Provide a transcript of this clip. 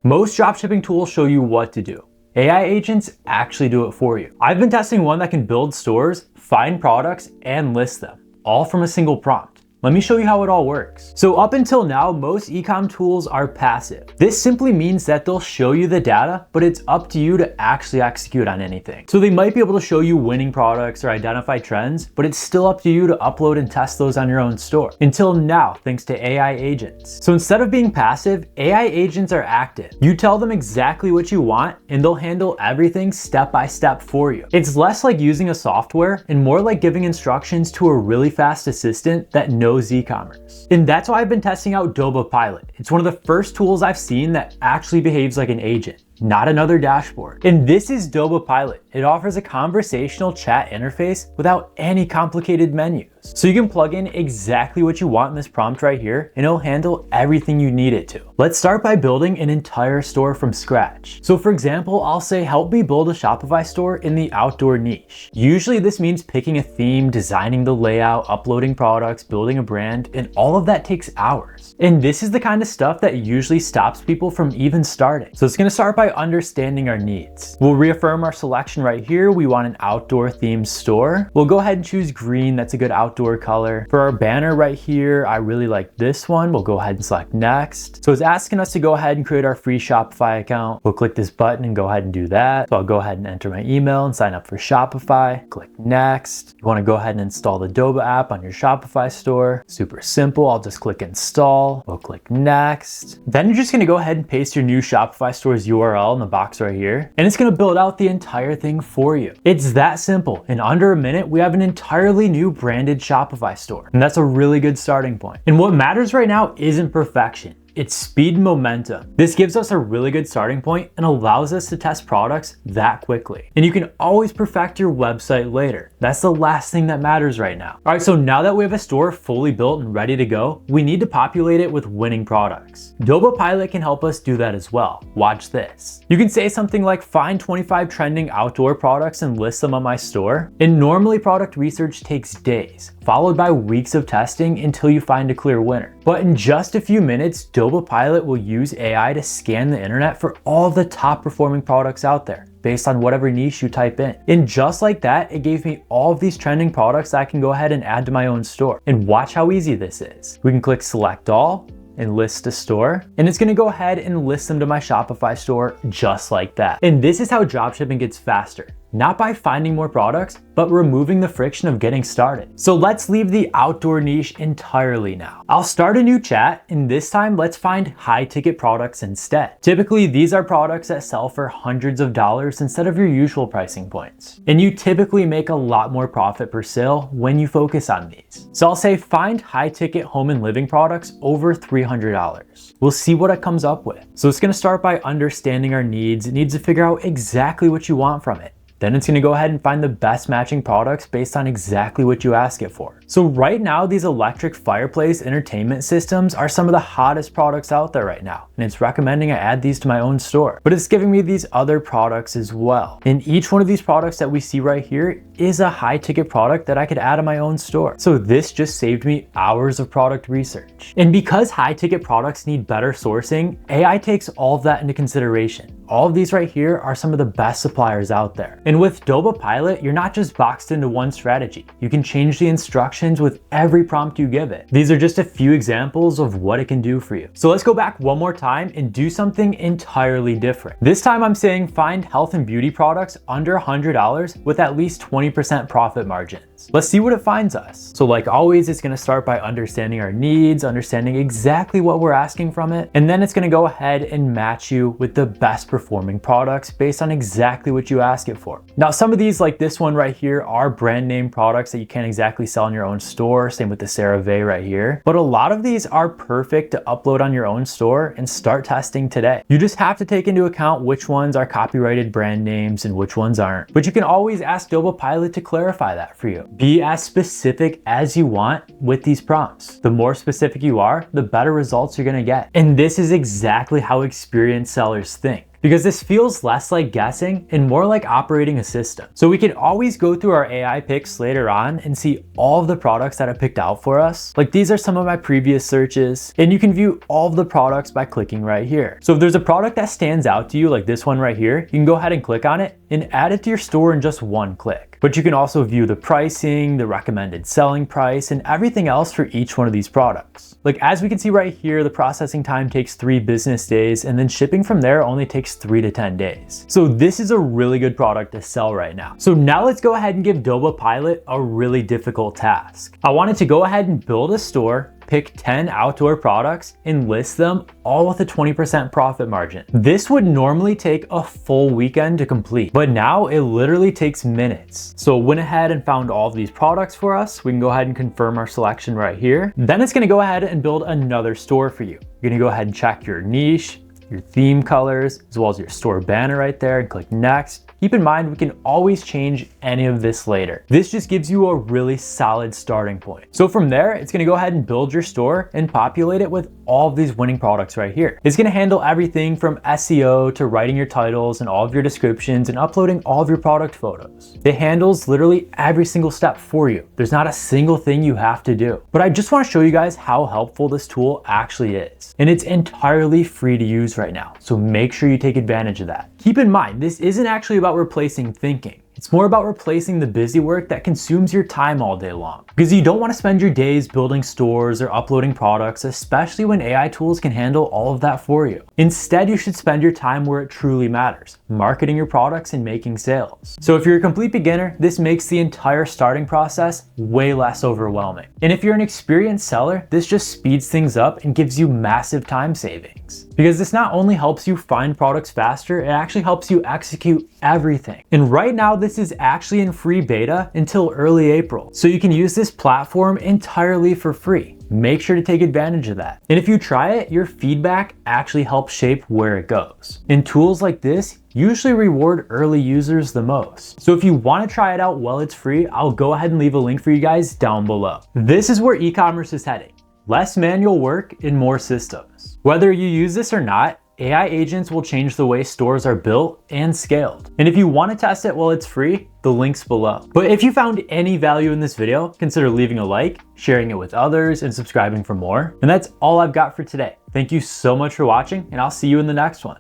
Most dropshipping tools show you what to do. AI agents actually do it for you. I've been testing one that can build stores, find products, and list them, all from a single prompt. Let me show you how it all works. So up until now, most ecom tools are passive. This simply means that they'll show you the data, but it's up to you to actually execute on anything. So they might be able to show you winning products or identify trends, but it's still up to you to upload and test those on your own store. Until now, thanks to AI agents. So instead of being passive, AI agents are active. You tell them exactly what you want, and they'll handle everything step by step for you. It's less like using a software and more like giving instructions to a really fast assistant that knows e-commerce. And that's why I've been testing out Doba Pilot. It's one of the first tools I've seen that actually behaves like an agent, not another dashboard. And this is Doba Pilot. It offers a conversational chat interface without any complicated menus. So you can plug in exactly what you want in this prompt right here, and it'll handle everything you need it to. Let's start by building an entire store from scratch. So for example, I'll say, help me build a Shopify store in the outdoor niche. Usually this means picking a theme, designing the layout, uploading products, building a brand, and all of that takes hours. And this is the kind of stuff that usually stops people from even starting. So it's gonna start by understanding our needs. We'll reaffirm our selection right here. We want an outdoor themed store. We'll go ahead and choose green. That's a good outdoor color. For our banner right here, I really like this one. We'll go ahead and select next. So it's asking us to go ahead and create our free Shopify account. We'll click this button and go ahead and do that. So I'll go ahead and enter my email and sign up for Shopify. Click next. You want to go ahead and install the Doba app on your Shopify store. Super simple. I'll just click install. We'll click next. Then you're just going to go ahead and paste your new Shopify store's URL in the box right here, and it's going to build out the entire thing for you. It's that simple. In under a minute, we have an entirely new branded Shopify store, and that's a really good starting point. And what matters right now isn't perfection. It's speed and momentum. This gives us a really good starting point and allows us to test products that quickly. And you can always perfect your website later. That's the last thing that matters right now. All right, so now that we have a store fully built and ready to go, we need to populate it with winning products. Doba Pilot can help us do that as well. Watch this. You can say something like, find 25 trending outdoor products and list them on my store. And normally product research takes days, followed by weeks of testing until you find a clear winner. But in just a few minutes, Doba Pilot will use AI to scan the internet for all the top performing products out there based on whatever niche you type in. And just like that, it gave me all of these trending products that I can go ahead and add to my own store. And watch how easy this is. We can click select all and list a store, and it's gonna go ahead and list them to my Shopify store just like that. And this is how dropshipping gets faster. Not by finding more products, but removing the friction of getting started. So let's leave the outdoor niche entirely now. I'll start a new chat, and this time let's find high ticket products instead. Typically, these are products that sell for hundreds of dollars instead of your usual pricing points. And you typically make a lot more profit per sale when you focus on these. So I'll say find high ticket home and living products over $300. We'll see what it comes up with. So it's gonna start by understanding our needs. It needs to figure out exactly what you want from it. Then it's gonna go ahead and find the best matching products based on exactly what you ask it for. So right now, these electric fireplace entertainment systems are some of the hottest products out there right now. And it's recommending I add these to my own store. But it's giving me these other products as well. And each one of these products that we see right here is a high ticket product that I could add to my own store. So this just saved me hours of product research. And because high ticket products need better sourcing, AI takes all of that into consideration. All of these right here are some of the best suppliers out there. And with Doba Pilot, you're not just boxed into one strategy. You can change the instructions with every prompt you give it. These are just a few examples of what it can do for you. So let's go back one more time and do something entirely different. This time I'm saying find health and beauty products under $100 with at least 20% profit margins. Let's see what it finds us. So like always, it's gonna start by understanding our needs, understanding exactly what we're asking from it, and then it's gonna go ahead and match you with the best performing products based on exactly what you ask it for. Now, some of these, like this one right here, are brand name products that you can't exactly sell in your own store. Same with the CeraVe right here. But a lot of these are perfect to upload on your own store and start testing today. You just have to take into account which ones are copyrighted brand names and which ones aren't. But you can always ask Doba Pilot to clarify that for you. Be as specific as you want with these prompts. The more specific you are, the better results you're gonna get. And this is exactly how experienced sellers think. because this feels less like guessing and more like operating a system. So we can always go through our AI picks later on and see all of the products that are picked out for us. Like these are some of my previous searches, and you can view all of the products by clicking right here. So if there's a product that stands out to you, like this one right here, you can go ahead and click on it and add it to your store in just one click. But you can also view the pricing, the recommended selling price, and everything else for each one of these products. Like as we can see right here, the processing time takes 3 business days, and then shipping from there only takes 3 to 10 days. So this is a really good product to sell right now. So now let's go ahead and give Doba Pilot a really difficult task. I wanted to go ahead and build a store, pick 10 outdoor products, and list them all with a 20% profit margin. This would normally take a full weekend to complete, but now it literally takes minutes. So it went ahead and found all of these products for us. We can go ahead and confirm our selection right here. Then it's gonna go ahead and build another store for you. You're gonna go ahead and check your niche, your theme colors, as well as your store banner right there, and click next. Keep in mind, we can always change any of this later. This just gives you a really solid starting point. So from there, it's gonna go ahead and build your store and populate it with all of these winning products right here. It's gonna handle everything from SEO to writing your titles and all of your descriptions and uploading all of your product photos. It handles literally every single step for you. There's not a single thing you have to do. But I just wanna show you guys how helpful this tool actually is. And it's entirely free to use right now. So make sure you take advantage of that. Keep in mind, this isn't actually about replacing thinking. It's more about replacing the busy work that consumes your time all day long. Because you don't want to spend your days building stores or uploading products, especially when AI tools can handle all of that for you. Instead, you should spend your time where it truly matters, marketing your products and making sales. So if you're a complete beginner, this makes the entire starting process way less overwhelming. And if you're an experienced seller, this just speeds things up and gives you massive time savings. Because this not only helps you find products faster, it actually helps you execute everything. And right now, this is actually in free beta until early April. So you can use this platform entirely for free. Make sure to take advantage of that. And if you try it, your feedback actually helps shape where it goes. And tools like this usually reward early users the most. So if you want to try it out while it's free, I'll go ahead and leave a link for you guys down below. This is where e-commerce is heading. Less manual work and more systems. Whether you use this or not, AI agents will change the way stores are built and scaled. And if you want to test it while it's free, the link's below. But if you found any value in this video, consider leaving a like, sharing it with others, and subscribing for more. And that's all I've got for today. Thank you so much for watching, and I'll see you in the next one.